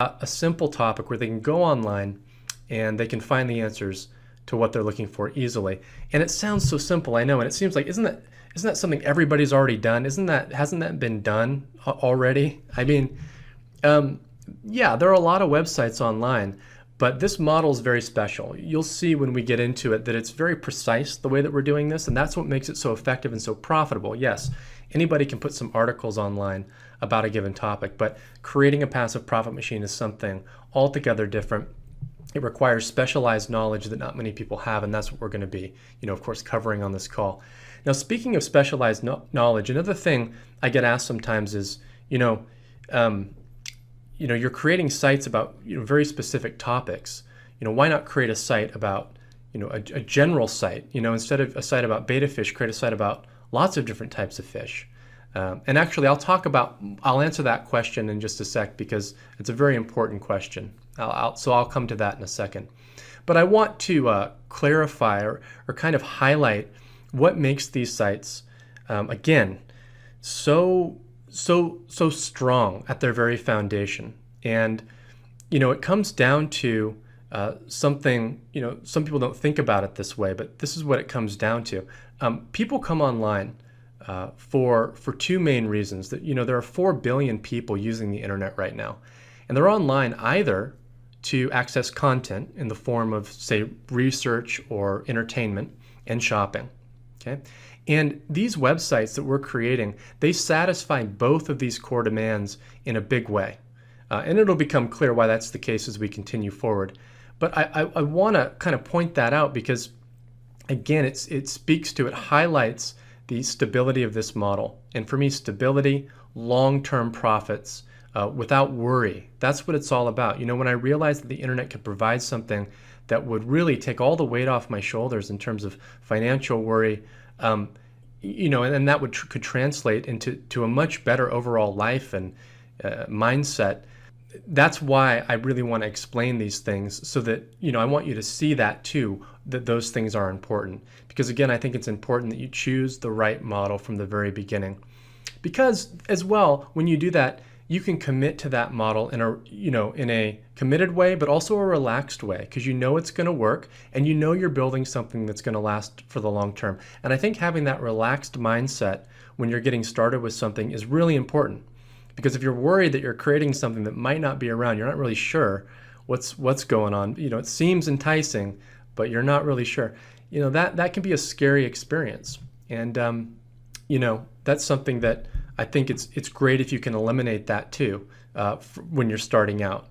A simple topic where they can go online and they can find the answers to what they're looking for easily. And it sounds so simple, I know, and it seems like isn't that something everybody's already done? Hasn't that been done already? I mean, yeah, there are a lot of websites online, but this model is very special. You'll see when we get into it that it's very precise the way that we're doing this, and that's what makes it so effective and so profitable. Yes, anybody can put some articles online about a given topic, but creating a passive profit machine is something altogether different. It requires specialized knowledge that not many people have, and that's what we're going to be, of course, covering on this call. Now, speaking of specialized knowledge, another thing I get asked sometimes is, you're creating sites about very specific topics. Why not create a site about a general site? Instead of a site about betta fish, create a site about lots of different types of fish. And actually, I'll answer that question in just a sec because it's a very important question. So I'll come to that in a second. But I want to clarify or kind of highlight what makes these sites, again, so strong at their very foundation. And it comes down to something. Some people don't think about it this way, but this is what it comes down to. People come online for two main reasons. That there are 4 billion people using the internet right now, and they're online either to access content in the form of, say, research or entertainment and shopping. Okay, and these websites that we're creating, they satisfy both of these core demands in a big way, and it'll become clear why that's the case as we continue forward. But I want to kind of point that out because, again, it highlights the stability of this model. And for me, stability, long-term profits, without worry. That's what it's all about. When I realized that the internet could provide something that would really take all the weight off my shoulders in terms of financial worry, and that could translate into a much better overall life and mindset. That's why I really want to explain these things so that, I want you to see that too, that those things are important. Because again, I think it's important that you choose the right model from the very beginning. Because as well, when you do that, you can commit to that model in a committed way, but also a relaxed way, because it's going to work and you're building something that's going to last for the long term. And I think having that relaxed mindset when you're getting started with something is really important. Because if you're worried that you're creating something that might not be around, you're not really sure what's going on. It seems enticing, but you're not really sure. That can be a scary experience. And that's something that I think it's great if you can eliminate that too when you're starting out.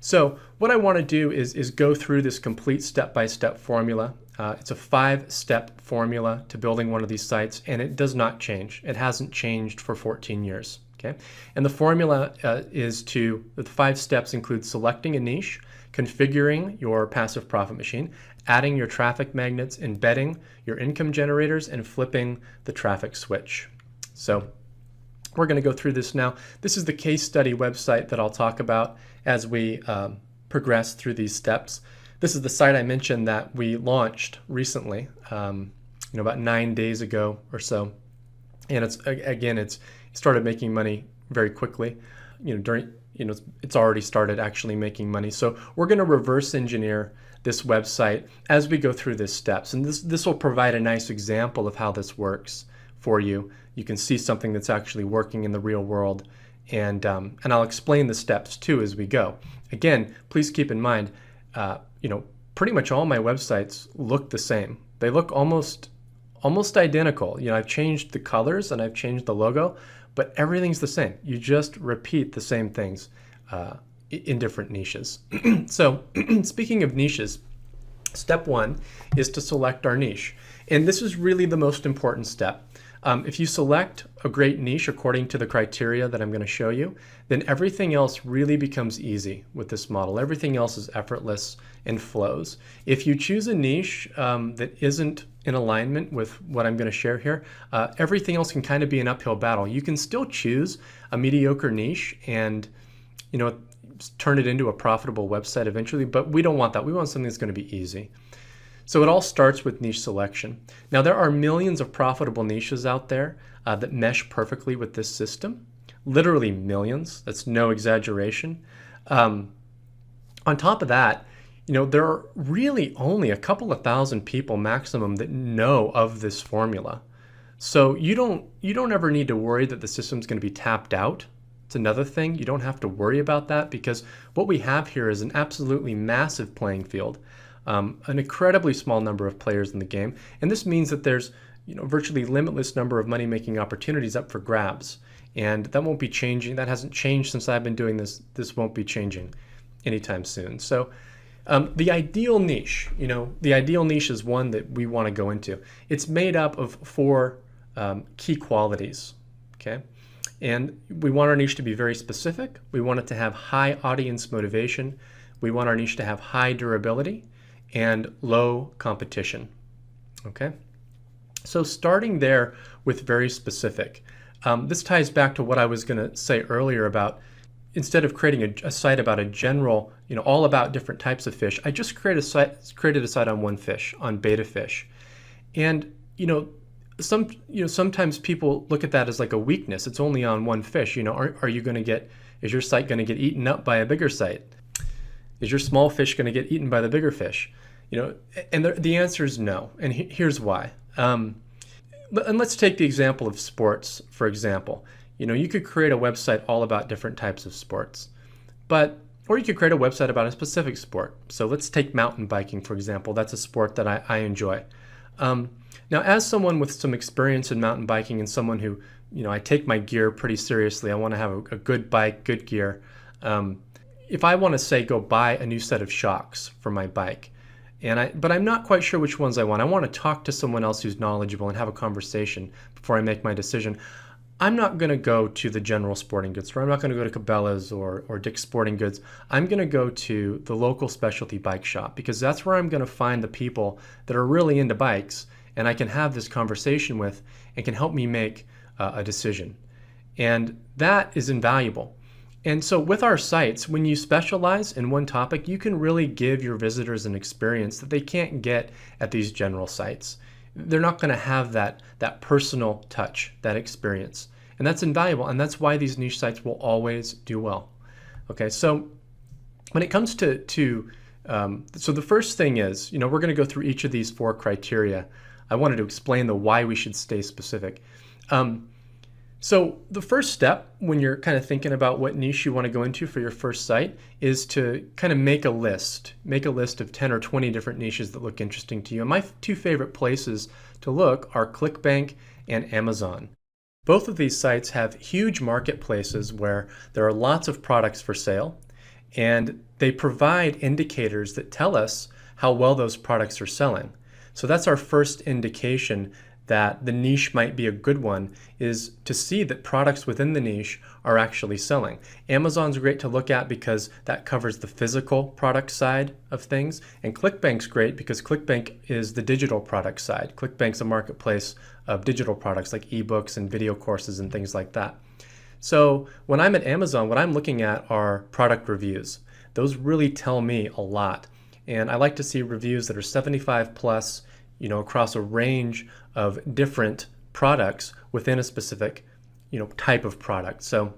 So what I want to do is go through this complete step-by-step formula. It's a 5-step formula to building one of these sites, and it does not change. It hasn't changed for 14 years. Okay, and the formula the 5 steps include selecting a niche, configuring your passive profit machine, adding your traffic magnets, embedding your income generators, and flipping the traffic switch. So we're going to go through this now. This is the case study website that I'll talk about as we progress through these steps. This is the site I mentioned that we launched recently, about 9 days ago or so, and it's started making money very quickly. It's already started actually making money. So we're going to reverse engineer this website as we go through these steps, and this will provide a nice example of how this works for you. You can see something that's actually working in the real world, and I'll explain the steps too as we go. Again, please keep in mind, pretty much all my websites look the same. They look almost identical. I've changed the colors and I've changed the logo, but everything's the same. You just repeat the same things in different niches. So speaking of niches, step 1 is to select our niche. And this is really the most important step. If you select a great niche according to the criteria that I'm going to show you, then everything else really becomes easy with this model. Everything else is effortless and flows. If you choose a niche that isn't in alignment with what I'm going to share here, everything else can kind of be an uphill battle. You can still choose a mediocre niche and turn it into a profitable website eventually, but we don't want that. We want something that's going to be easy. So it all starts with niche selection. Now, there are millions of profitable niches out there that mesh perfectly with this system. Literally millions. That's no exaggeration. On top of that, there are really only a couple of thousand people maximum that know of this formula. So you don't ever need to worry that the system's going to be tapped out. It's another thing. You don't have to worry about that because what we have here is an absolutely massive playing field, an incredibly small number of players in the game, and this means that there's virtually limitless number of money-making opportunities up for grabs, and that won't be changing. That hasn't changed since I've been doing this. This won't be changing anytime soon. So the ideal niche, the ideal niche is one that we want to go into. It's made up of four key qualities, okay? And we want our niche to be very specific. We want it to have high audience motivation. We want our niche to have high durability and low competition, okay? So starting there with very specific, this ties back to what I was going to say earlier about instead of creating a site about a general, all about different types of fish, I just created a site on one fish, on betta fish. And, sometimes people look at that as like a weakness. It's only on one fish. Are you going to get, is your site going to get eaten up by a bigger site? Is your small fish going to get eaten by the bigger fish? And the answer is no. And here's why. And let's take the example of sports, for example. You could create a website all about different types of sports, or you could create a website about a specific sport. So let's take mountain biking, for example. That's a sport that I enjoy. Now, as someone with some experience in mountain biking and someone who, I take my gear pretty seriously, I want to have a good bike, good gear. If I want to say go buy a new set of shocks for my bike, but I'm not quite sure which ones I want. I want to talk to someone else who's knowledgeable and have a conversation before I make my decision. I'm not going to go to the general sporting goods store. I'm not going to go to Cabela's or Dick's Sporting Goods. I'm going to go to the local specialty bike shop because that's where I'm going to find the people that are really into bikes and I can have this conversation with and can help me make a decision. And that is invaluable. And so with our sites, when you specialize in one topic, you can really give your visitors an experience that they can't get at these general sites. They're not going to have that personal touch, that experience. And that's invaluable. And that's why these niche sites will always do well. Okay, so when it comes to so the first thing is, we're going to go through each of these four criteria. I wanted to explain the why we should stay specific. So the first step when you're kind of thinking about what niche you want to go into for your first site is to kind of make a list of 10 or 20 different niches that look interesting to you. And my two favorite places to look are ClickBank and Amazon. Both of these sites have huge marketplaces where there are lots of products for sale, and they provide indicators that tell us how well those products are selling. So that's our first indication that the niche might be a good one, is to see that products within the niche are actually selling. Amazon's great to look at because that covers the physical product side of things, and ClickBank's great because ClickBank is the digital product side. ClickBank's a marketplace of digital products like ebooks and video courses and things like that. So when I'm at Amazon, what I'm looking at are product reviews. Those really tell me a lot. And I like to see reviews that are 75 plus, across a range of different products within a specific, type of product. So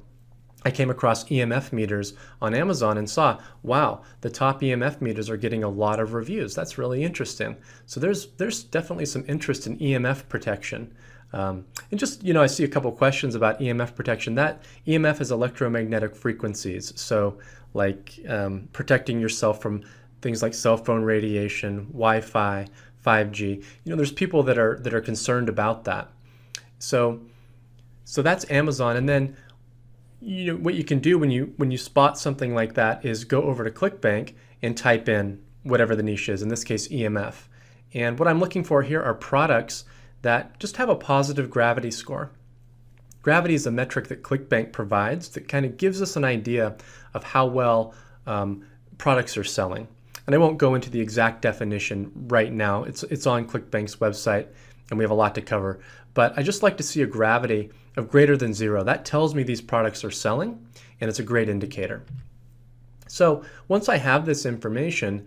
I came across EMF meters on Amazon and saw, wow, the top EMF meters are getting a lot of reviews. That's really interesting. So there's definitely some interest in EMF protection. And just, I see a couple questions about EMF protection. That EMF is electromagnetic frequencies. So like protecting yourself from things like cell phone radiation, Wi-Fi, 5G. There's people that are concerned about that. So that's Amazon. And then what you can do when you spot something like that is go over to ClickBank and type in whatever the niche is, in this case EMF. And what I'm looking for here are products that just have a positive gravity score. Gravity is a metric that ClickBank provides that kind of gives us an idea of how well products are selling. And I won't go into the exact definition right now. It's on ClickBank's website, and we have a lot to cover. But I just like to see a gravity of greater than 0. That tells me these products are selling, and it's a great indicator. So once I have this information,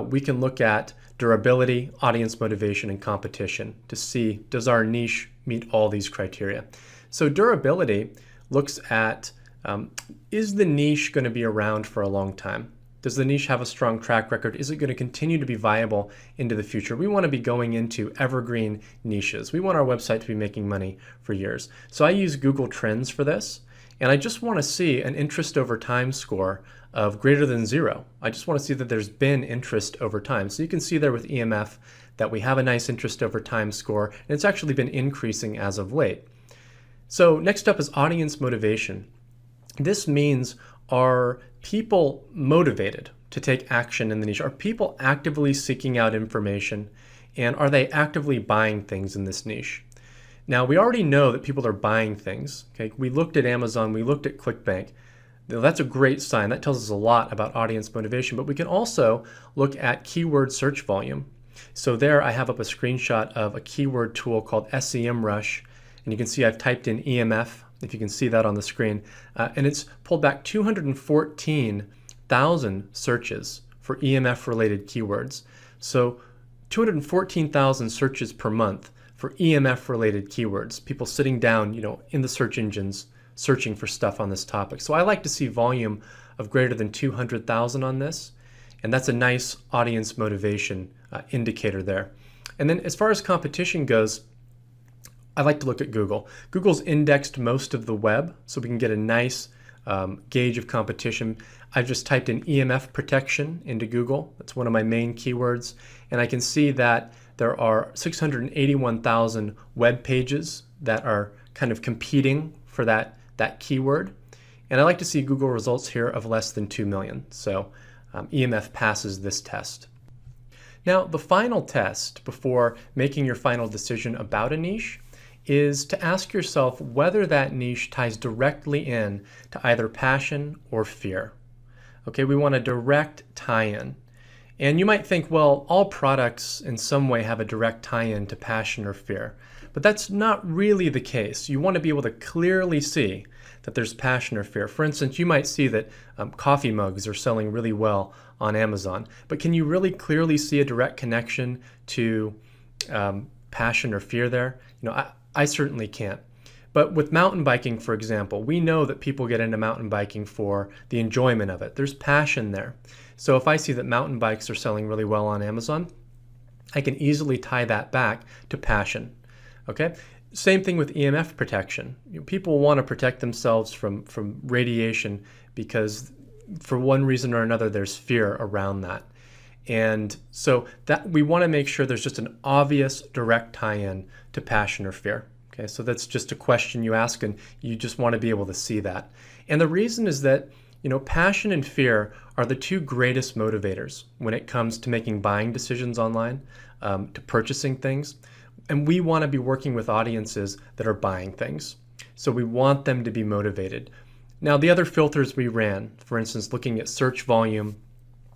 we can look at durability, audience motivation, and competition to see, does our niche meet all these criteria? So durability looks at Is the niche going to be around for a long time? Does the niche have a strong track record? Is it going to continue to be viable into the future? We want to be going into evergreen niches. We want our website to be making money for years. So I use Google Trends for this, and I just want to see an interest over time score of greater than 0. I just want to see that there's been interest over time. So you can see there with EMF that we have a nice interest over time score, and it's actually been increasing as of late. So next up is audience motivation. This means, are people motivated to take action in the niche? Are people actively seeking out information, and are they actively buying things in this niche? Now, we already know that people are buying things. Okay, we looked at Amazon, we looked at ClickBank. Now, that's a great sign. That tells us a lot about audience motivation, but we can also look at keyword search volume. So there I have up a screenshot of a keyword tool called SEMrush, and you can see I've typed in EMF, if you can see that on the screen, and it's pulled back 214,000 searches for EMF-related keywords. So 214,000 searches per month for EMF-related keywords, people sitting down, in the search engines searching for stuff on this topic. So I like to see volume of greater than 200,000 on this, and that's a nice audience motivation indicator there. And then as far as competition goes, I like to look at Google. Google's indexed most of the web, so we can get a nice gauge of competition. I've just typed in EMF protection into Google. That's one of my main keywords. And I can see that there are 681,000 web pages that are kind of competing for that keyword. And I like to see Google results here of less than 2 million. So EMF passes this test. Now, the final test before making your final decision about a niche is to ask yourself whether that niche ties directly in to either passion or fear. Okay, we want a direct tie-in. And you might think, well, all products in some way have a direct tie-in to passion or fear. But that's not really the case. You want to be able to clearly see that there's passion or fear. For instance, you might see that coffee mugs are selling really well on Amazon. But can you really clearly see a direct connection to passion or fear there? I certainly can't. But with mountain biking, for example, we know that people get into mountain biking for the enjoyment of it. There's passion there. So if I see that mountain bikes are selling really well on Amazon, I can easily tie that back to passion. Okay? Same thing with EMF protection. People want to protect themselves from radiation because for one reason or another there's fear around that. And so that we want to make sure there's just an obvious direct tie-in to passion or fear. Okay, so that's just a question you ask, and you just want to be able to see that. And the reason is that passion and fear are the two greatest motivators when it comes to making buying decisions online, to purchasing things. And we want to be working with audiences that are buying things. So we want them to be motivated. Now, the other filters we ran, for instance, looking at search volume,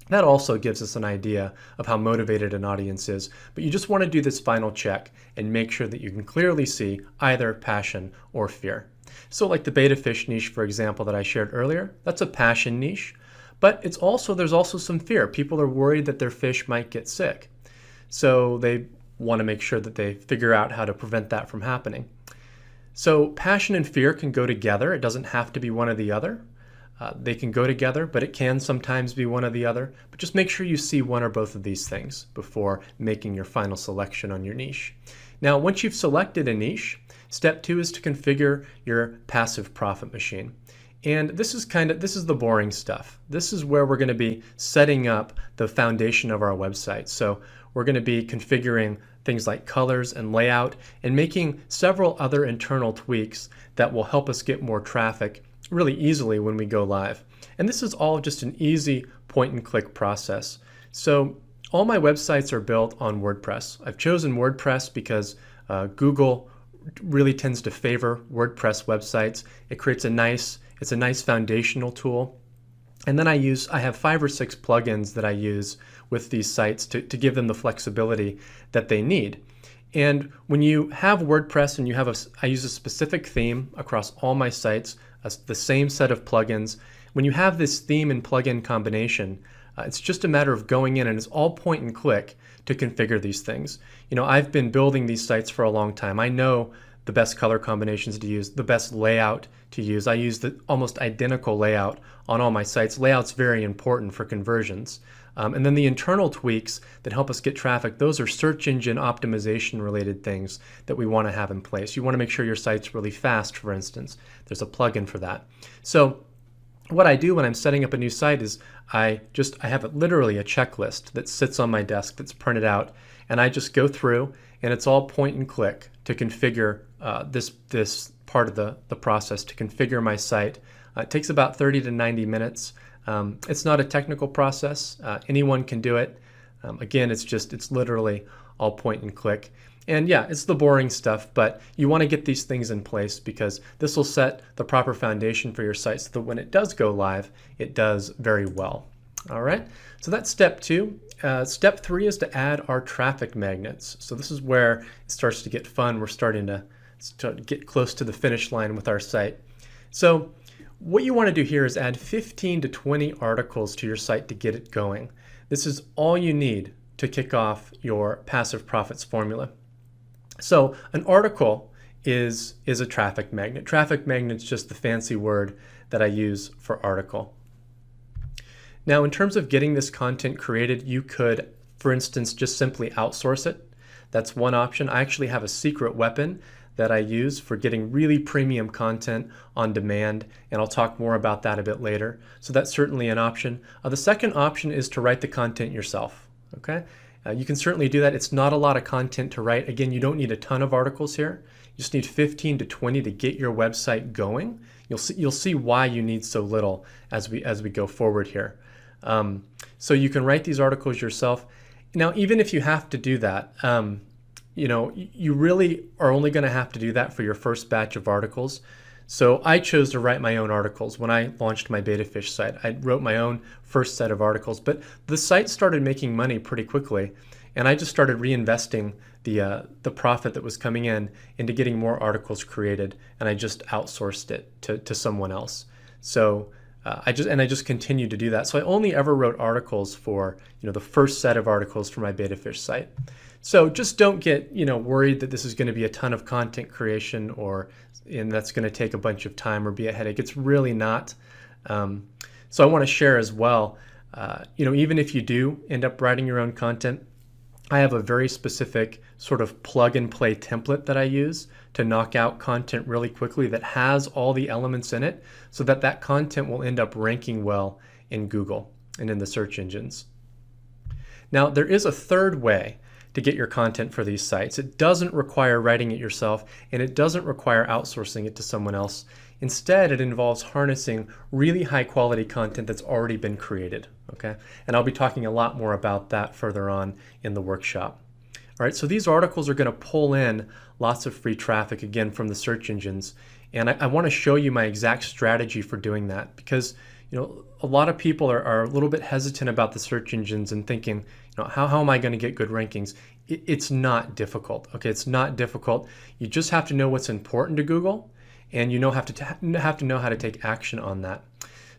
that also gives us an idea of how motivated an audience is. But you just want to do this final check and make sure that you can clearly see either passion or fear. So like the betta fish niche, for example, that I shared earlier, that's a passion niche. But there's also some fear. People are worried that their fish might get sick. So they want to make sure that they figure out how to prevent that from happening. So passion and fear can go together. It doesn't have to be one or the other. They can go together, but it can sometimes be one or the other. But just make sure you see one or both of these things before making your final selection on your niche. Now, once you've selected a niche, step 2 is to configure your passive profit machine. And this is the boring stuff. This is where we're going to be setting up the foundation of our website. So we're going to be configuring things like colors and layout and making several other internal tweaks that will help us get more traffic really easily when we go live. And this is all just an easy point and click process. So all my websites are built on WordPress. I've chosen WordPress because Google really tends to favor WordPress websites. It creates it's a nice foundational tool. And then I have 5 or 6 plugins that I use with these sites to give them the flexibility that they need. And when you have WordPress and I use a specific theme across all my sites, the same set of plugins. When you have this theme and plugin combination, it's just a matter of going in, and it's all point and click to configure these things. I've been building these sites for a long time. I know the best color combinations to use, the best layout to use. I use the almost identical layout on all my sites. Layout's very important for conversions. And then the internal tweaks that help us get traffic, those are search engine optimization related things that we want to have in place. You want to make sure your site's really fast, for instance. There's a plugin for that. So what I do when I'm setting up a new site is I have literally a checklist that sits on my desk that's printed out, and I just go through, and it's all point and click to configure this part of the process, to configure my site. It takes about 30 to 90 minutes. It's not a technical process. Anyone can do it. Again, it's literally all point and click. And yeah, it's the boring stuff, but you want to get these things in place because this will set the proper foundation for your site so that when it does go live, it does very well. All right, so that's step 2. Step 3 is to add our traffic magnets. So this is where it starts to get fun. We're starting to get close to the finish line with our site. So what you want to do here is add 15 to 20 articles to your site to get it going. This is all you need to kick off your passive profits formula. So an article is a traffic magnet. Traffic magnet's just the fancy word that I use for article. Now, in terms of getting this content created, you could, for instance, just simply outsource it. That's one option. I actually have a secret weapon that I use for getting really premium content on demand, and I'll talk more about that a bit later. So that's certainly an option. The second option is to write the content yourself. Okay, you can certainly do that. It's not a lot of content to write. Again, you don't need a ton of articles here. You just need 15 to 20 to get your website going. You'll see why you need so little as we go forward here. So you can write these articles yourself. Now, even if you have to do that, you really are only going to have to do that for your first batch of articles. So I chose to write my own articles when I launched my BetaFish site. I wrote my own first set of articles, but the site started making money pretty quickly, and I just started reinvesting the profit that was coming in into getting more articles created, and I just outsourced it to someone else. So I just continued to do that. So I only ever wrote articles for the first set of articles for my BetaFish site. So just don't get worried that this is going to be a ton of content creation and that's going to take a bunch of time or be a headache. It's really not. So I want to share as well. Even if you do end up writing your own content, I have a very specific sort of plug and play template that I use to knock out content really quickly that has all the elements in it so that content will end up ranking well in Google and in the search engines. Now, there is a third way to get your content for these sites. It doesn't require writing it yourself, and it doesn't require outsourcing it to someone else. Instead, it involves harnessing really high quality content that's already been created, okay? And I'll be talking a lot more about that further on in the workshop. All right, so these articles are going to pull in lots of free traffic, again, from the search engines. And I want to show you my exact strategy for doing that because a lot of people are a little bit hesitant about the search engines and thinking, how am I going to get good rankings? It's not difficult, okay? It's not difficult. You just have to know what's important to Google, and have to know how to take action on that.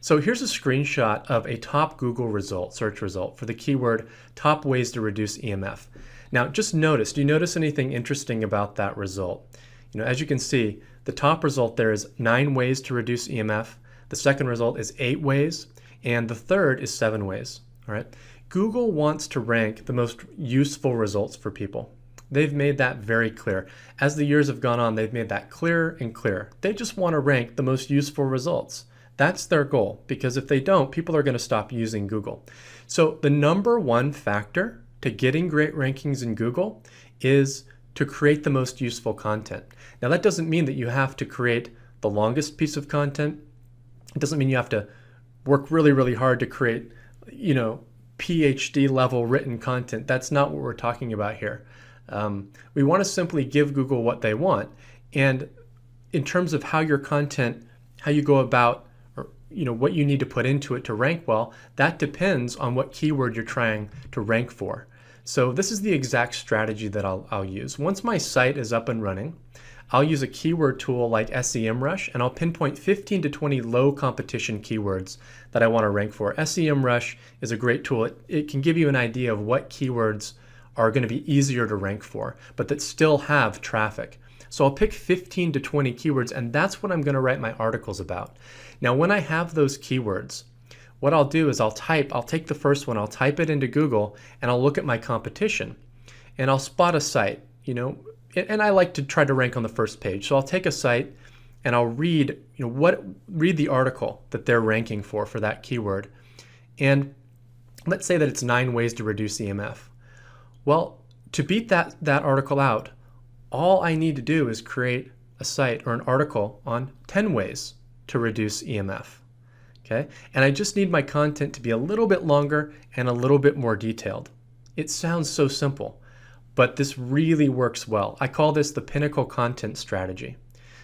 So here's a screenshot of a top Google search result for the keyword top ways to reduce EMF. Now, just notice, do you notice anything interesting about that result? As you can see, the top result there is 9 ways to reduce EMF. The second result is 8 ways, and the third is 7 ways. All right. Google wants to rank the most useful results for people. They've made that very clear. As the years have gone on, they've made that clearer and clearer. They just want to rank the most useful results. That's their goal, because if they don't, people are going to stop using Google. So the number one factor to getting great rankings in Google is to create the most useful content. Now, that doesn't mean that you have to create the longest piece of content. It doesn't mean you have to work really, really hard to create, PhD level written content. That's not what we're talking about here. We want to simply give Google what they want. And in terms of how your content, how you go about, or what you need to put into it to rank well, that depends on what keyword you're trying to rank for. So this is the exact strategy that I'll use. Once my site is up and running, I'll use a keyword tool like SEMrush, and I'll pinpoint 15 to 20 low competition keywords that I want to rank for. SEMrush is a great tool. It can give you an idea of what keywords are going to be easier to rank for, but that still have traffic. So I'll pick 15 to 20 keywords, and that's what I'm going to write my articles about. Now, when I have those keywords, what I'll do is I'll take the first one, I'll type it into Google, and I'll look at my competition, and I'll spot a site, and I like to try to rank on the first page. So I'll take a site and I'll read the article that they're ranking for that keyword. And let's say that it's 9 ways to reduce EMF. Well, to beat that article out, all I need to do is create a site or an article on 10 ways to reduce EMF. Okay? And I just need my content to be a little bit longer and a little bit more detailed. It sounds so simple, but this really works well. I call this the pinnacle content strategy.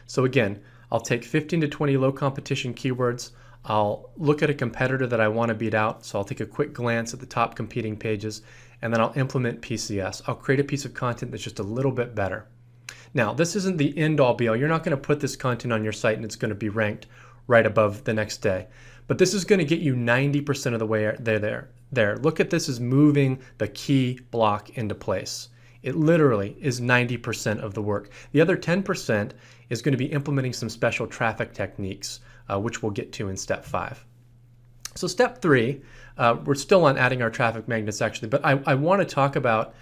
So again, I'll take 15 to 20 low competition keywords. I'll look at a competitor that I want to beat out. So I'll take a quick glance at the top competing pages, and then I'll implement PCS. I'll create a piece of content that's just a little bit better. Now, this isn't the end all be all. You're not going to put this content on your site and it's going to be ranked right above the next day. But this is going to get you 90% of the way there. Look at this as moving the key block into place. It literally is 90% of the work. The other 10% is going to be implementing some special traffic techniques, which we'll get to in step 5. So step 3, we're still on adding our traffic magnets actually, but I want to talk about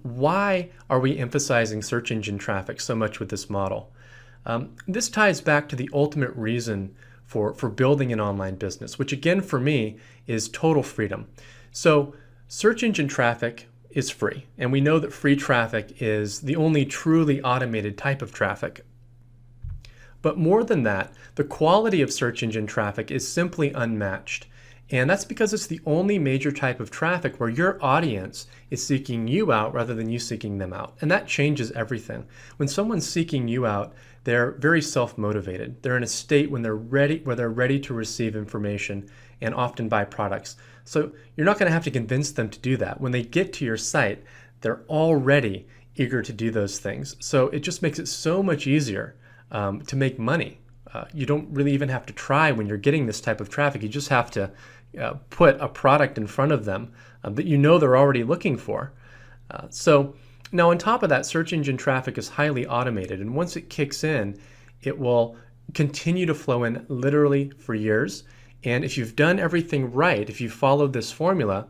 why are we emphasizing search engine traffic so much with this model. This ties back to the ultimate reason for building an online business, which again for me is total freedom. So search engine traffic is free, and we know that free traffic is the only truly automated type of traffic. But more than that, the quality of search engine traffic is simply unmatched. And that's because it's the only major type of traffic where your audience is seeking you out rather than you seeking them out. And that changes everything. When someone's seeking you out, they're very self-motivated. They're in a state where they're ready to receive information and often buy products. So you're not going to have to convince them to do that. When they get to your site, they're already eager to do those things. So it just makes it so much easier to make money. You don't really even have to try when you're getting this type of traffic. You just have to put a product in front of them that you know they're already looking for. So now on top of that, search engine traffic is highly automated, and once it kicks in, it will continue to flow in literally for years. And if you've done everything right, if you followed this formula,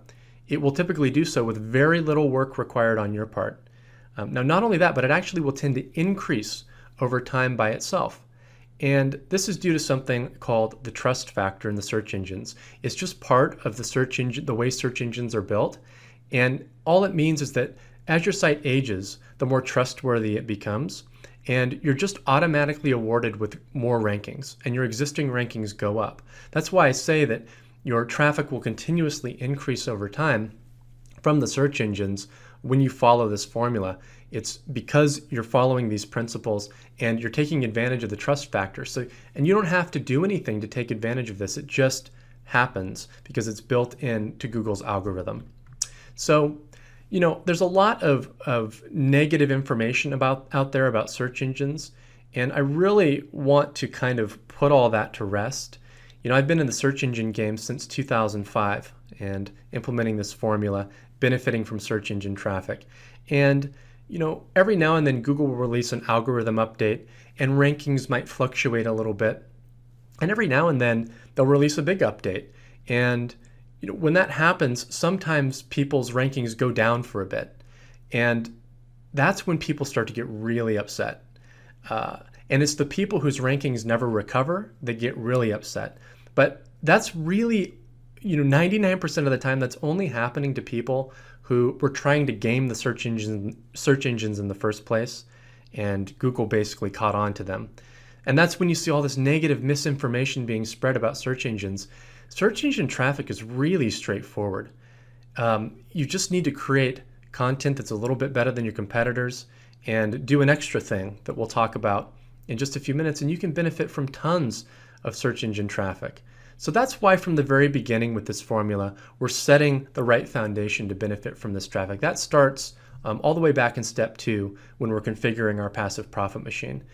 it will typically do so with very little work required on your part. Now, not only that, but it actually will tend to increase over time by itself. And this is due to something called the trust factor in the search engines. It's just part of the search engine, the way search engines are built. And all it means is that as your site ages, the more trustworthy it becomes. And you're just automatically awarded with more rankings, and your existing rankings go up. That's why I say that your traffic will continuously increase over time from the search engines when you follow this formula. It's because you're following these principles and you're taking advantage of the trust factor. And you don't have to do anything to take advantage of this. It just happens because it's built into Google's algorithm. So, there's a lot of negative information out there about search engines, and I really want to kind of put all that to rest. I've been in the search engine game since 2005 and implementing this formula, benefiting from search engine traffic. And every now and then Google will release an algorithm update and rankings might fluctuate a little bit. And every now and then they'll release a big update. And when that happens, sometimes people's rankings go down for a bit. And that's when people start to get really upset. And it's the people whose rankings never recover that get really upset. But that's really, 99% of the time, that's only happening to people who were trying to game the search engines in the first place, and Google basically caught on to them. And that's when you see all this negative misinformation being spread about search engines. Search engine traffic is really straightforward. You just need to create content that's a little bit better than your competitors and do an extra thing that we'll talk about in just a few minutes, and you can benefit from tons of search engine traffic. So that's why from the very beginning with this formula, we're setting the right foundation to benefit from this traffic. That starts all the way back in step 2 when we're configuring our passive profit machine.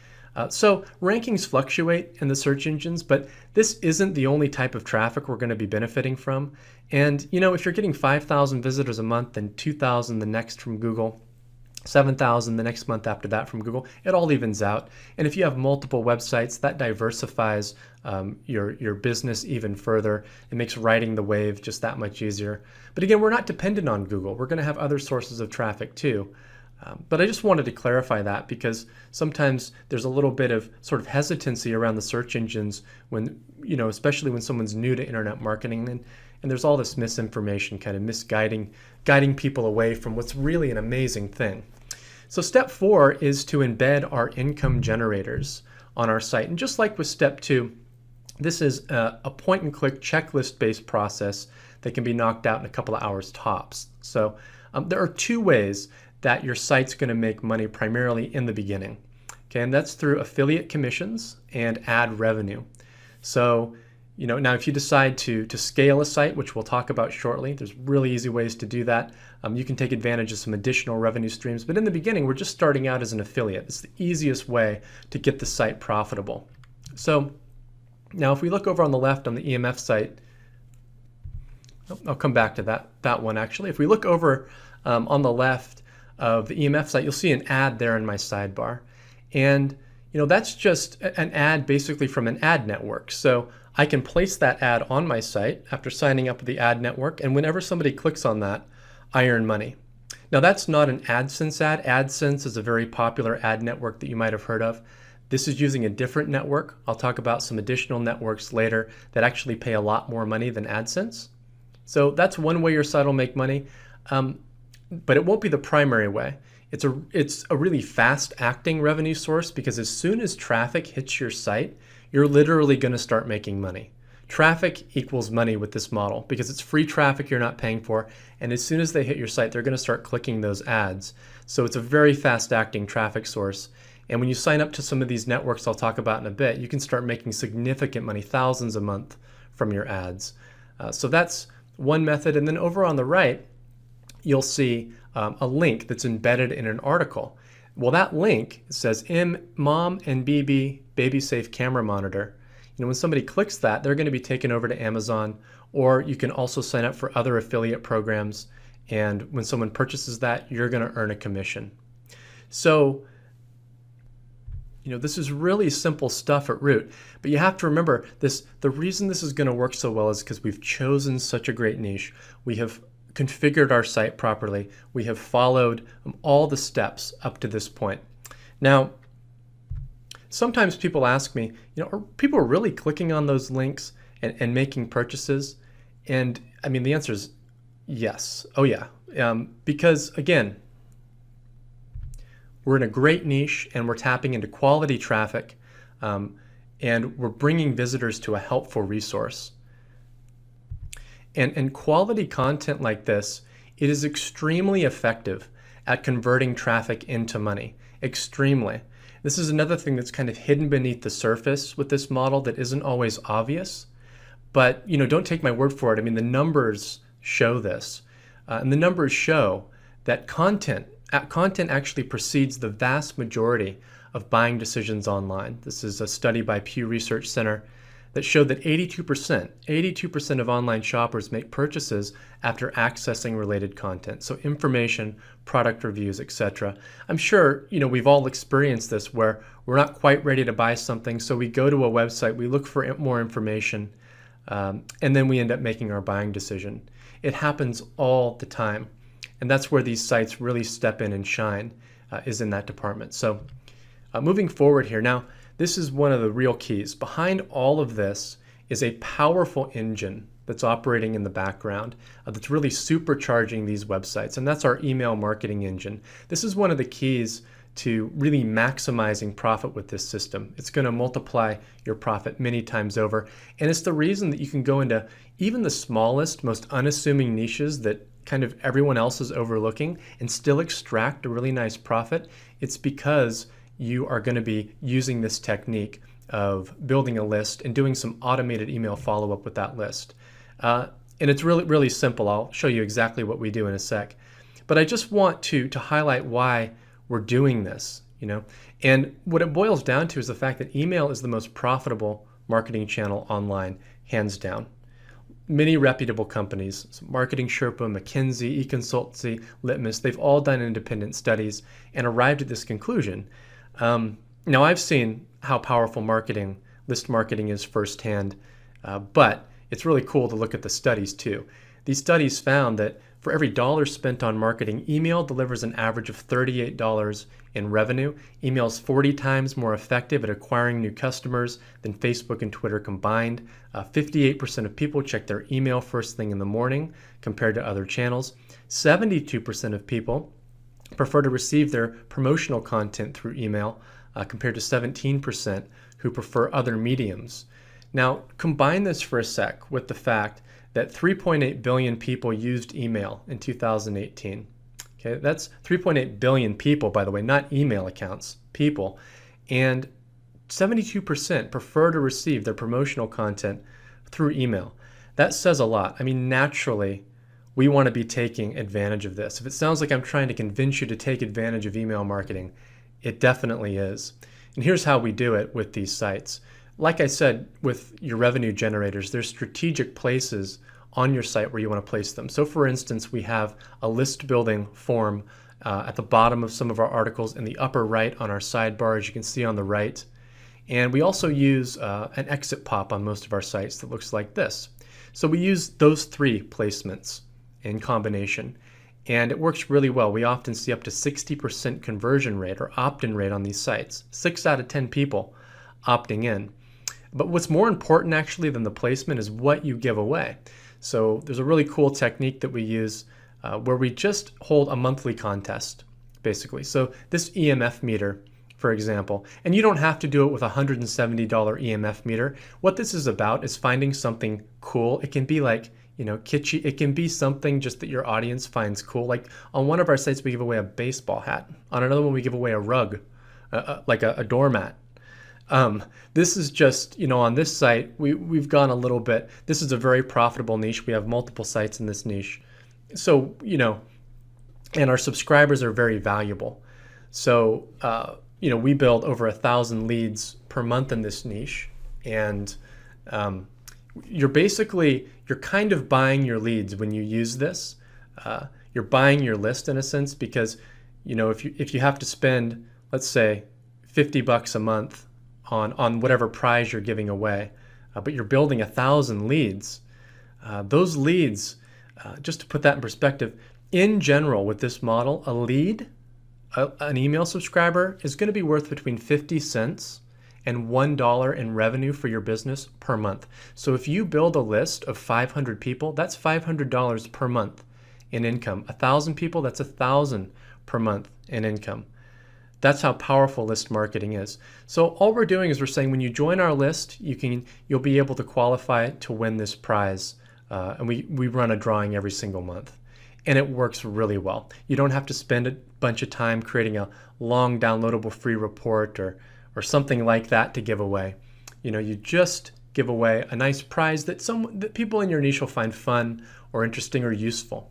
So rankings fluctuate in the search engines, but this isn't the only type of traffic we're going to be benefiting from. And if you're getting 5,000 visitors a month and 2,000 the next from Google, 7,000 the next month after that from Google. It all evens out. And if you have multiple websites, that diversifies your business even further. It makes riding the wave just that much easier. But again, we're not dependent on Google. We're going to have other sources of traffic too. But I just wanted to clarify that because sometimes there's a little bit of sort of hesitancy around the search engines when, especially when someone's new to internet marketing, and there's all this misinformation kind of guiding people away from what's really an amazing thing. So step 4 is to embed our income generators on our site. And just like with step 2, this is a point and click checklist based process that can be knocked out in a couple of hours tops. So there are 2 ways that your site's going to make money primarily in the beginning. Okay, and that's through affiliate commissions and ad revenue. So, now if you decide to scale a site, which we'll talk about shortly, there's really easy ways to do that. You can take advantage of some additional revenue streams, but in the beginning, we're just starting out as an affiliate. It's the easiest way to get the site profitable. So now if we look over on the left on the EMF site, I'll come back to that one actually. If we look over on the left of the EMF site, you'll see an ad there in my sidebar. And that's just an ad basically from an ad network. So I can place that ad on my site after signing up with the ad network, and whenever somebody clicks on that, I earn money. Now that's not an AdSense ad. AdSense is a very popular ad network that you might have heard of. This is using a different network. I'll talk about some additional networks later that actually pay a lot more money than AdSense. So that's one way your site will make money, but it won't be the primary way. It's a really fast acting revenue source because as soon as traffic hits your site, you're literally going to start making money. Traffic equals money with this model because it's free traffic you're not paying for, and as soon as they hit your site, they're going to start clicking those ads. So it's a very fast acting traffic source. And when you sign up to some of these networks I'll talk about in a bit, you can start making significant money, thousands a month from your ads. So that's one method. And then over on the right, you'll see a link that's embedded in an article. Well, that link says Mom and BB Baby Safe Camera Monitor. When somebody clicks that, they're going to be taken over to Amazon, or you can also sign up for other affiliate programs. And when someone purchases that, you're going to earn a commission. So, this is really simple stuff at root, but you have to remember this. The reason this is going to work so well is because we've chosen such a great niche. We have configured our site properly. We have followed all the steps up to this point. Now, sometimes people ask me, are people really clicking on those links and making purchases? And I mean, the answer is yes. Oh yeah. Because again, we're in a great niche and we're tapping into quality traffic, and we're bringing visitors to a helpful resource. And quality content like this, it is extremely effective at converting traffic into money. Extremely. This is another thing that's kind of hidden beneath the surface with this model that isn't always obvious. But don't take my word for it. I mean, the numbers show this. And the numbers show that content actually precedes the vast majority of buying decisions online. This is a study by Pew Research Center that showed that 82% of online shoppers make purchases after accessing related content. So information, product reviews, etc. I'm sure, we've all experienced this where we're not quite ready to buy something, so we go to a website, we look for more information, and then we end up making our buying decision. It happens all the time. And that's where these sites really step in and shine, is in that department. So moving forward here, now, this is one of the real keys. Behind all of this is a powerful engine that's operating in the background that's really supercharging these websites, and that's our email marketing engine. This is one of the keys to really maximizing profit with this system. It's going to multiply your profit many times over, and it's the reason that you can go into even the smallest, most unassuming niches that kind of everyone else is overlooking and still extract a really nice profit. It's because you are going to be using this technique of building a list and doing some automated email follow-up with that list. And it's really, really simple. I'll show you exactly what we do in a sec. But I just want to highlight why we're doing this, And what it boils down to is the fact that email is the most profitable marketing channel online, hands down. many reputable companies, so Marketing Sherpa, McKinsey, eConsultancy, Litmus, they've all done independent studies and arrived at this conclusion. Now, I've seen how powerful list marketing is firsthand, but it's really cool to look at the studies too. These studies found that for every dollar spent on marketing, email delivers an average of $38 in revenue. Email is 40 times more effective at acquiring new customers than Facebook and Twitter combined. 58% of people check their email first thing in the morning compared to other channels. 72% of people prefer to receive their promotional content through email compared to 17% who prefer other mediums. Now, combine this for a sec with the fact that 3.8 billion people used email in 2018. Okay, that's 3.8 billion people, by the way, not email accounts, people. And 72% prefer to receive their promotional content through email. That says a lot. I mean, naturally, we want to be taking advantage of this. If it sounds like I'm trying to convince you to take advantage of email marketing, it definitely is. And here's how we do it with these sites. Like I said, with your revenue generators, there's strategic places on your site where you want to place them. So for instance, we have a list building form at the bottom of some of our articles in the upper right on our sidebar, as you can see on the right. And we also use an exit pop on most of our sites that looks like this. So we use those three placements in combination, and it works really well. We often see up to 60% conversion rate or opt-in rate on these sites. 6 out of 10 people opting in. But what's more important actually than the placement is what you give away. So there's a really cool technique that we use where we just hold a monthly contest, basically. So this EMF meter, for example, and you don't have to do it with a $170 EMF meter. What this is about is finding something cool. It can be like, kitschy. It can be something just that your audience finds cool. Like on one of our sites, we give away a baseball hat. On another one, we give away a rug, like a doormat. This is just, on this site, we've gone a little bit. This is a very profitable niche. We have multiple sites in this niche. So, and our subscribers are very valuable. So, we build over 1,000 leads per month in this niche. And you're kind of buying your leads when you use this. You're buying your list in a sense because, if you have to spend, let's say, $50 a month on whatever prize you're giving away, but you're building 1,000 leads. Those leads, just to put that in perspective, in general with this model, a lead, an email subscriber is going to be worth between 50 cents and $1 in revenue for your business per month. So if you build a list of 500 people, that's $500 per month in income. 1,000 people, that's $1,000 per month in income. That's how powerful list marketing is. So all we're doing is we're saying when you join our list, you'll be able to qualify to win this prize. And we run a drawing every single month. And it works really well. You don't have to spend a bunch of time creating a long downloadable free report or something like that to give away. You just give away a nice prize that people in your niche will find fun or interesting or useful.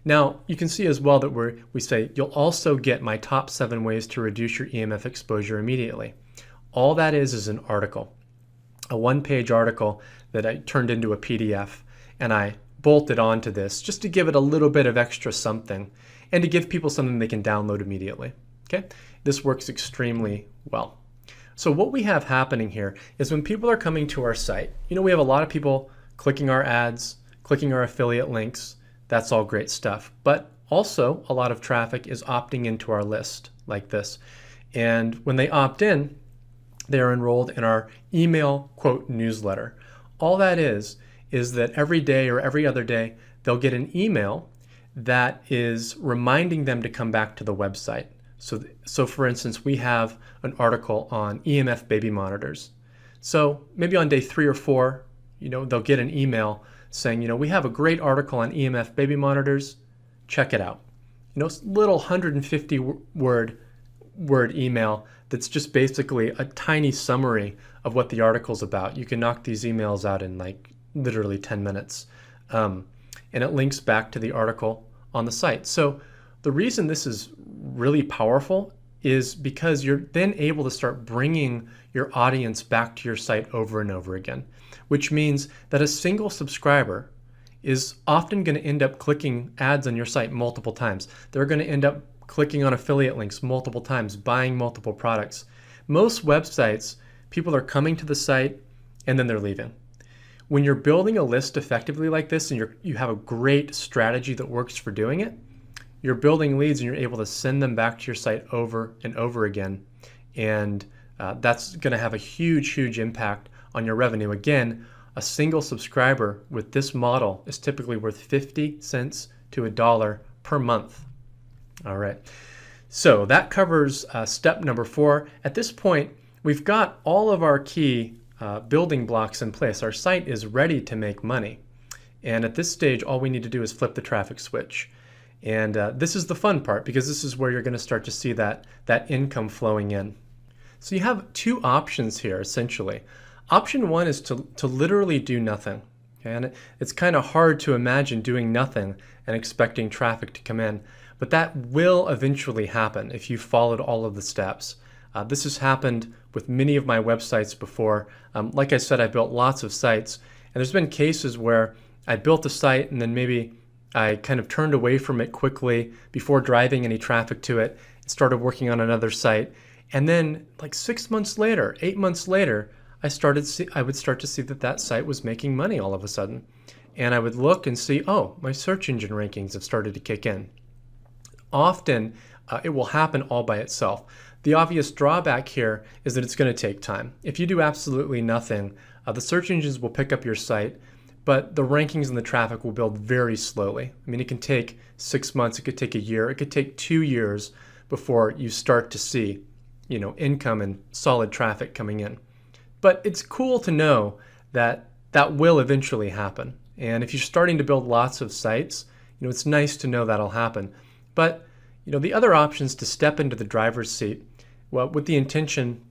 Now, you can see as well that we say you'll also get my top 7 ways to reduce your EMF exposure immediately. All that is an article, a 1-page article that I turned into a PDF, and I bolted onto this just to give it a little bit of extra something and to give people something they can download immediately. Okay, this works extremely well. So what we have happening here is when people are coming to our site, we have a lot of people clicking our ads, clicking our affiliate links. That's all great stuff. But also a lot of traffic is opting into our list like this. And when they opt in, they're enrolled in our email quote newsletter. All that is that every day or every other day, they'll get an email that is reminding them to come back to the website. So for instance, we have an article on EMF baby monitors. So maybe on day 3 or 4, they'll get an email saying, we have a great article on EMF baby monitors. Check it out. Little 150 word email that's just basically a tiny summary of what the article's about. You can knock these emails out in like literally 10 minutes. And it links back to the article on the site. So the reason this is really powerful is because you're then able to start bringing your audience back to your site over and over again, which means that a single subscriber is often going to end up clicking ads on your site multiple times. They're going to end up clicking on affiliate links multiple times, buying multiple products. Most websites, people are coming to the site and then they're leaving. When you're building a list effectively like this and you have a great strategy that works for doing it, you're building leads and you're able to send them back to your site over and over again. And that's going to have a huge, huge impact on your revenue. Again, a single subscriber with this model is typically worth 50 cents to $1 per month. All right, so that covers step number 4. At this point, we've got all of our key building blocks in place. Our site is ready to make money. And at this stage, all we need to do is flip the traffic switch. And this is the fun part, because this is where you're going to start to see that income flowing in. So you have 2 options here, essentially. Option 1 is to literally do nothing. Okay? And it's kind of hard to imagine doing nothing and expecting traffic to come in. But that will eventually happen if you followed all of the steps. This has happened with many of my websites before. Like I said, I built lots of sites. And there's been cases where I built a site and then maybe I kind of turned away from it quickly before driving any traffic to it and started working on another site. And then like 6 months later, 8 months later, I would start to see that site was making money all of a sudden. And I would look and see, oh, my search engine rankings have started to kick in. Often it will happen all by itself. The obvious drawback here is that it's going to take time. If you do absolutely nothing, the search engines will pick up your site, but the rankings and the traffic will build very slowly. I mean, it can take 6 months, it could take a year, it could take 2 years before you start to see, income and solid traffic coming in. But it's cool to know that that will eventually happen. And if you're starting to build lots of sites, it's nice to know that'll happen. But the other option is to step into the driver's seat, well, with the intention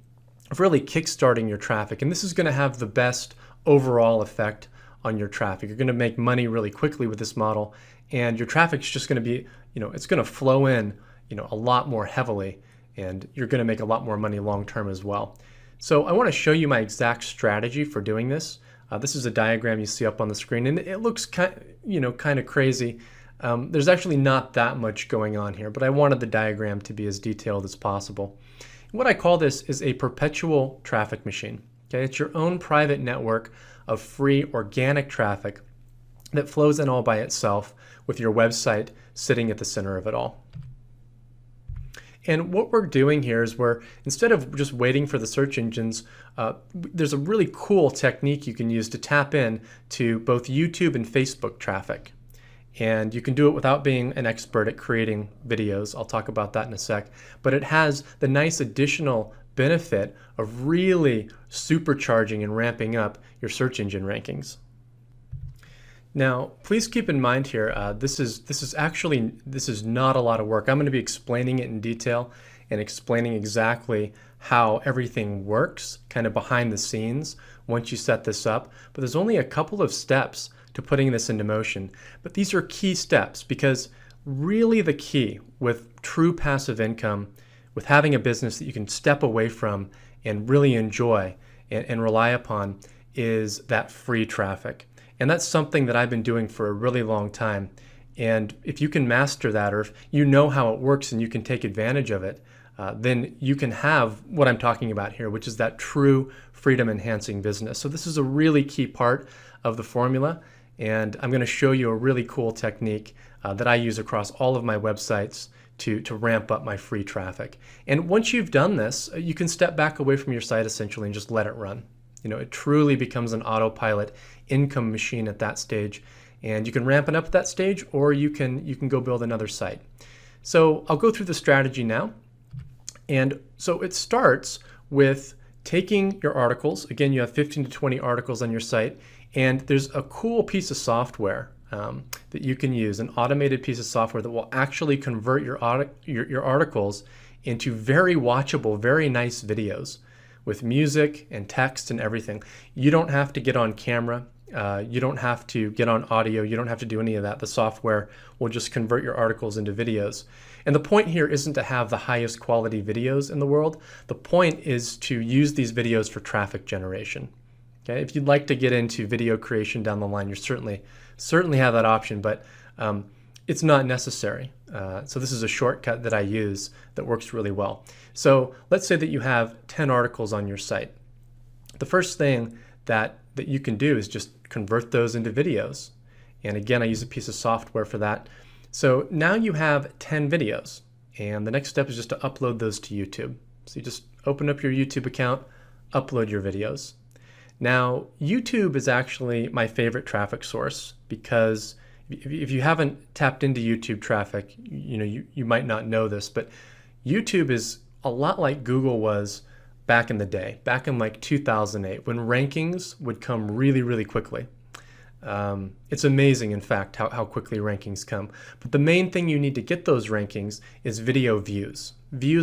of really kickstarting your traffic. And this is going to have the best overall effect on your traffic. You're going to make money really quickly with this model, and your traffic's just going to be, it's going to flow in, a lot more heavily, and you're going to make a lot more money long term as well. So I want to show you my exact strategy for doing this. This is a diagram you see up on the screen, and it looks kind of crazy. There's actually not that much going on here, but I wanted the diagram to be as detailed as possible. What I call this is a perpetual traffic machine. Okay, it's your own private network of free organic traffic that flows in all by itself with your website sitting at the center of it all. And what we're doing here is instead of just waiting for the search engines, there's a really cool technique you can use to tap in to both YouTube and Facebook traffic. And you can do it without being an expert at creating videos. I'll talk about that in a sec. But it has the nice additional benefit of really supercharging and ramping up your search engine rankings. Now, please keep in mind here, this is not a lot of work. I'm going to be explaining it in detail and explaining exactly how everything works, kind of behind the scenes once you set this up. But there's only a couple of steps to putting this into motion. But these are key steps, because really the key with true passive income, with having a business that you can step away from and really enjoy and rely upon, is that free traffic. And that's something that I've been doing for a really long time. And if you can master that, or if you know how it works and you can take advantage of it, then you can have what I'm talking about here, which is that true freedom enhancing business. So this is a really key part of the formula. And I'm going to show you a really cool technique that I use across all of my websites to ramp up my free traffic. And once you've done this, you can step back away from your site essentially and just let it run. It truly becomes an autopilot income machine at that stage. And you can ramp it up at that stage, or you can go build another site. So I'll go through the strategy now. And so it starts with taking your articles. Again, you have 15 to 20 articles on your site. And there's a cool piece of software that you can use, an automated piece of software that will actually convert your articles into very watchable, very nice videos with music and text and everything. You don't have to get on camera. You don't have to get on audio. You don't have to do any of that. The software will just convert your articles into videos. And the point here isn't to have the highest quality videos in the world. The point is to use these videos for traffic generation. Okay? If you'd like to get into video creation down the line, you certainly have that option, but it's not necessary. So this is a shortcut that I use that works really well. So let's say that you have 10 articles on your site. The first thing that you can do is just convert those into videos. And again, I use a piece of software for that. So now you have 10 videos, and the next step is just to upload those to YouTube. So you just open up your YouTube account, upload your videos. Now, YouTube is actually my favorite traffic source because if you haven't tapped into YouTube traffic, you might not know this, but YouTube is a lot like Google was back in the day, back in like 2008, when rankings would come really, really quickly. It's amazing, in fact, how quickly rankings come. But the main thing you need to get those rankings is video views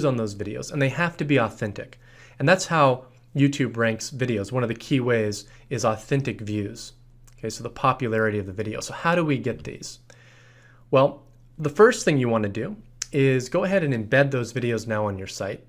on those videos, and they have to be authentic. And that's how YouTube ranks videos. One of the key ways is authentic views. Okay, so the popularity of the video. So how do we get these? Well, the first thing you want to do is go ahead and embed those videos now on your site.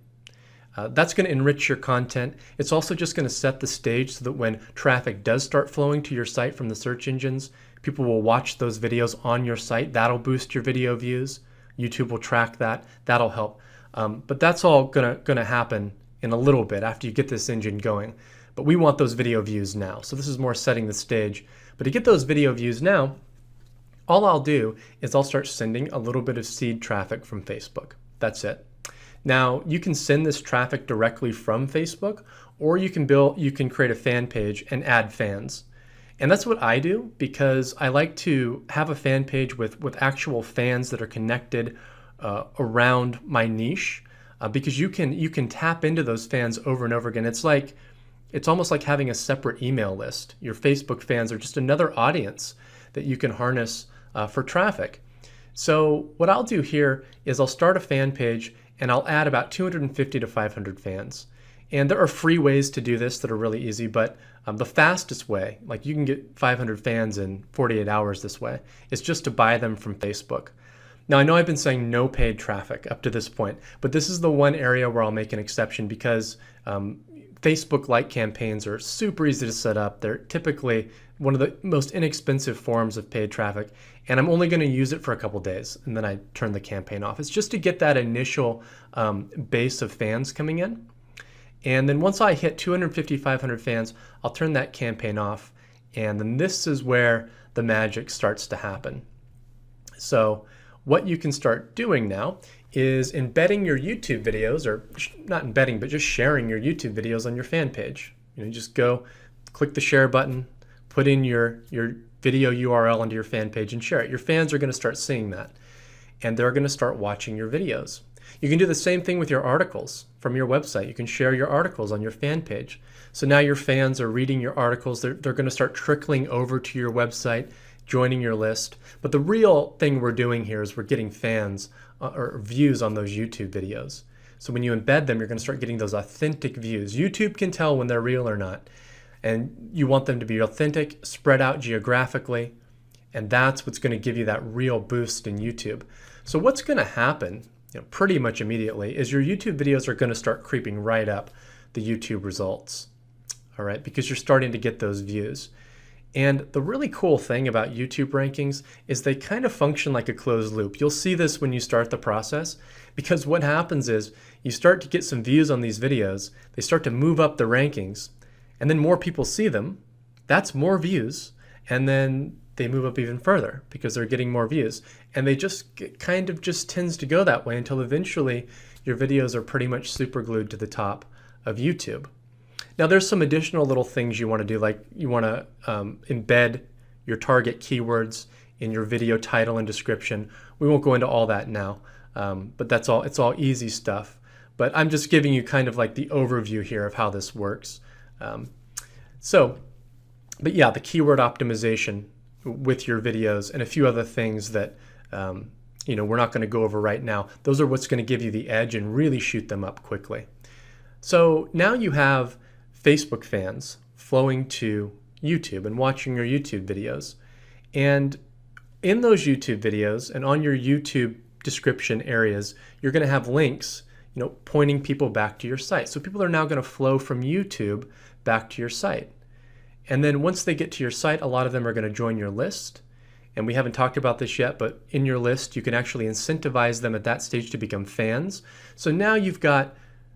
That's going to enrich your content. It's also just going to set the stage so that when traffic does start flowing to your site from the search engines, people will watch those videos on your site. That'll boost your video views. YouTube will track that. That'll help. But that's all going to happen in a little bit after you get this engine going. But we want those video views now. So this is more setting the stage. But to get those video views now, all I'll do is I'll start sending a little bit of seed traffic from Facebook. That's it. Now, you can send this traffic directly from Facebook, or you can create a fan page and add fans. And that's what I do because I like to have a fan page with actual fans that are connected around my niche, because you can tap into those fans over and over again. It's almost like having a separate email list. Your Facebook fans are just another audience that you can harness for traffic. So what I'll do here is I'll start a fan page and I'll add about 250 to 500 fans. And there are free ways to do this that are really easy, but the fastest way, like you can get 500 fans in 48 hours this way, is just to buy them from Facebook. Now, I know I've been saying no paid traffic up to this point, but this is the one area where I'll make an exception because Facebook-like campaigns are super easy to set up. They're typically one of the most inexpensive forms of paid traffic, and I'm only going to use it for a couple days, and then I turn the campaign off. It's just to get that initial base of fans coming in. And then once I hit 250, 500 fans, I'll turn that campaign off, and then this is where the magic starts to happen. So what you can start doing now is embedding your YouTube videos, or not embedding, but just sharing your YouTube videos on your fan page. You just go click the share button, put in your video URL into your fan page and share it. Your fans are going to start seeing that, and they're going to start watching your videos. You can do the same thing with your articles from your website. You can share your articles on your fan page. So now your fans are reading your articles. They're going to start trickling over to your website, joining your list. But the real thing we're doing here is we're getting fans or views on those YouTube videos. So when you embed them, you're going to start getting those authentic views. YouTube can tell when they're real or not. And you want them to be authentic, spread out geographically, and that's what's going to give you that real boost in YouTube. So what's going to happen pretty much immediately is your YouTube videos are going to start creeping right up the YouTube results, all right, because you're starting to get those views. And the really cool thing about YouTube rankings is they kind of function like a closed loop. You'll see this when you start the process, because what happens is you start to get some views on these videos, they start to move up the rankings, and then more people see them. That's more views, and then they move up even further because they're getting more views. And they kind of tends to go that way until eventually your videos are pretty much super glued to the top of YouTube. Now there's some additional little things you want to do, like you want to embed your target keywords in your video title and description. We won't go into all that now, but it's all easy stuff. But I'm just giving you kind of like the overview here of how this works. But yeah, the keyword optimization with your videos and a few other things that we're not going to go over right now. Those are what's going to give you the edge and really shoot them up quickly. So now you have Facebook fans flowing to YouTube and watching your YouTube videos. And in those YouTube videos and on your YouTube description areas, you're going to have links, pointing people back to your site. So people are now going to flow from YouTube back to your site. And then once they get to your site, a lot of them are going to join your list. And we haven't talked about this yet, but in your list, you can actually incentivize them at that stage to become fans. So now you've got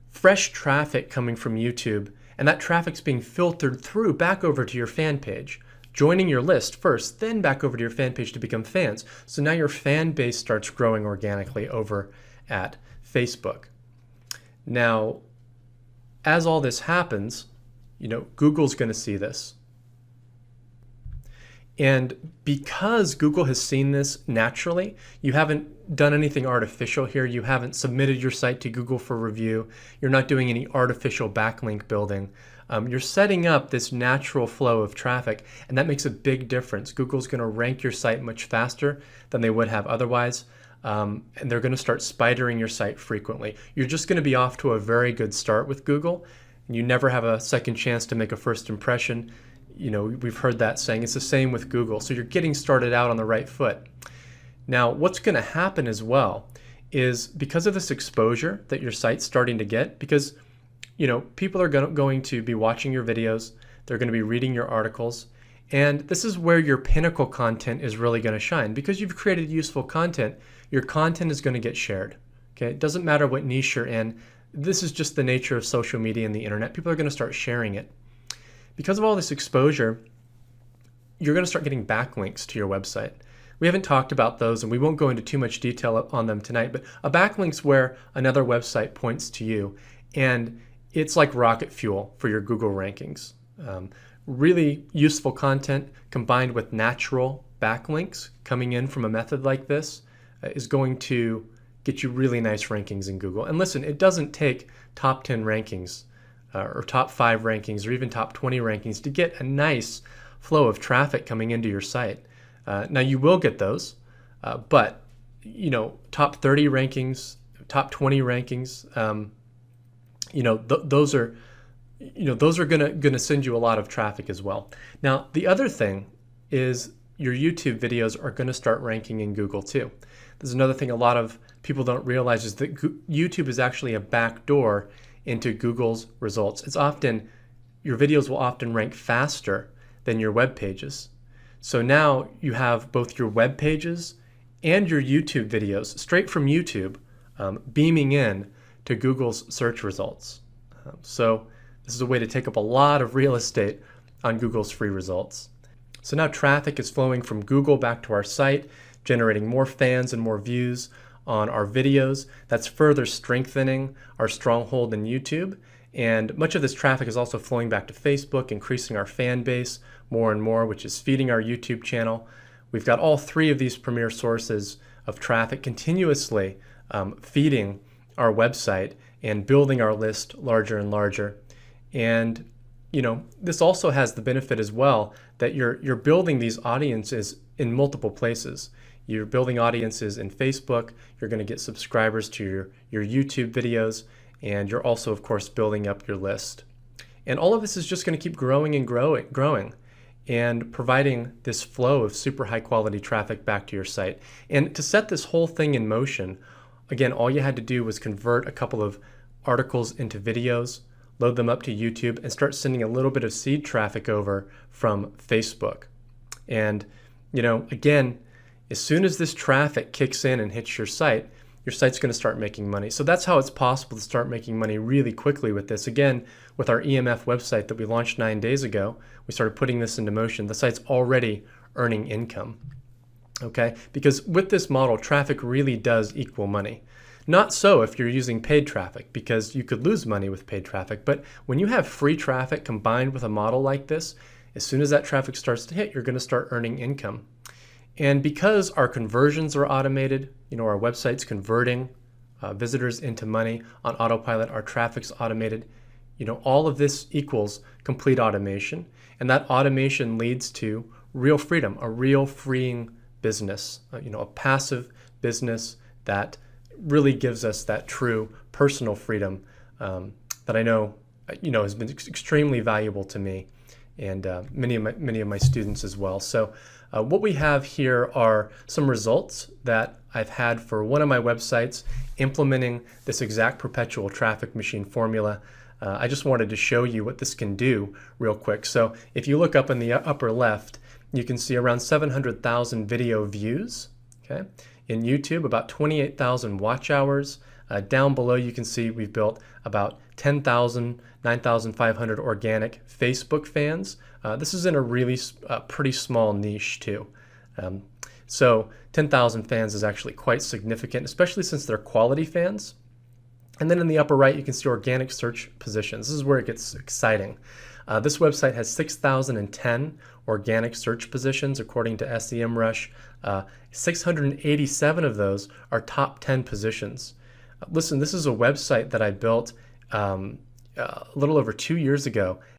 fresh traffic coming from YouTube, and that traffic's being filtered through back over to your fan page, joining your list first, then back over to your fan page to become fans. So now your fan base starts growing organically over at Facebook. Now, as all this happens, Google's going to see this. And because Google has seen this naturally, you haven't done anything artificial here. You haven't submitted your site to Google for review. You're not doing any artificial backlink building. You're setting up this natural flow of traffic, and that makes a big difference. Google's going to rank your site much faster than they would have otherwise, and they're going to start spidering your site frequently. You're just going to be off to a very good start with Google, and you never have a second chance to make a first impression. We've heard that saying. It's the same with Google. So you're getting started out on the right foot. Now, what's going to happen as well is because of this exposure that your site's starting to get, because people are going to be watching your videos, they're going to be reading your articles, and this is where your pinnacle content is really going to shine. Because you've created useful content, your content is going to get shared. Okay, it doesn't matter what niche you're in. This is just the nature of social media and the internet. People are going to start sharing it. Because of all this exposure, you're going to start getting backlinks to your website. We haven't talked about those, and we won't go into too much detail on them tonight, but a backlink's where another website points to you, and it's like rocket fuel for your Google rankings. Really useful content combined with natural backlinks coming in from a method like this is going to get you really nice rankings in Google. And listen, it doesn't take top 10 rankings or top 5 rankings or even top 20 rankings to get a nice flow of traffic coming into your site. Now you will get those, but top 30 rankings, top 20 rankings, those are gonna send you a lot of traffic as well. Now the other thing is your YouTube videos are gonna start ranking in Google too. There's another thing a lot of people don't realize is that YouTube is actually a backdoor into Google's results. Your videos will often rank faster than your web pages. So now you have both your web pages and your YouTube videos straight from YouTube beaming in to Google's search results. So this is a way to take up a lot of real estate on Google's free results. So now traffic is flowing from Google back to our site, generating more fans and more views on our videos. That's further strengthening our stronghold in YouTube. And much of this traffic is also flowing back to Facebook, increasing our fan base more and more, which is feeding our YouTube channel. We've got all 3 of these premier sources of traffic continuously feeding our website and building our list larger and larger. And this also has the benefit as well that you're building these audiences in multiple places. You're building audiences in Facebook, you're going to get subscribers to your YouTube videos, and you're also, of course, building up your list. And all of this is just going to keep growing and growing and providing this flow of super high quality traffic back to your site. And to set this whole thing in motion, again, all you had to do was convert a couple of articles into videos, load them up to YouTube, and start sending a little bit of seed traffic over from Facebook. And, again, as soon as this traffic kicks in and hits your site's going to start making money. So that's how it's possible to start making money really quickly with this. Again, with our EMF website that we launched 9 days ago, we started putting this into motion. The site's already earning income. Okay? Because with this model, traffic really does equal money. Not so if you're using paid traffic, because you could lose money with paid traffic. But when you have free traffic combined with a model like this, as soon as that traffic starts to hit, you're going to start earning income. And because our conversions are automated, our website's converting visitors into money on autopilot, our traffic's automated, all of this equals complete automation. And that automation leads to real freedom, a real freeing business, a passive business that really gives us that true personal freedom that I know, has been extremely valuable to me. and many of my students as well. So what we have here are some results that I've had for one of my websites implementing this exact perpetual traffic machine formula. I just wanted to show you what this can do real quick. So if you look up in the upper left, you can see around 700,000 video views. Okay, in YouTube, about 28,000 watch hours. Down below, you can see we've built about 10,000, 9,500 organic Facebook fans. This is in a really pretty small niche too. So 10,000 fans is actually quite significant, especially since they're quality fans. And then in the upper right, you can see organic search positions. This is where it gets exciting. This website has 6,010 organic search positions according to SEMrush. 687 of those are top 10 positions. Listen, this is a website that I built a little over 2 years ago,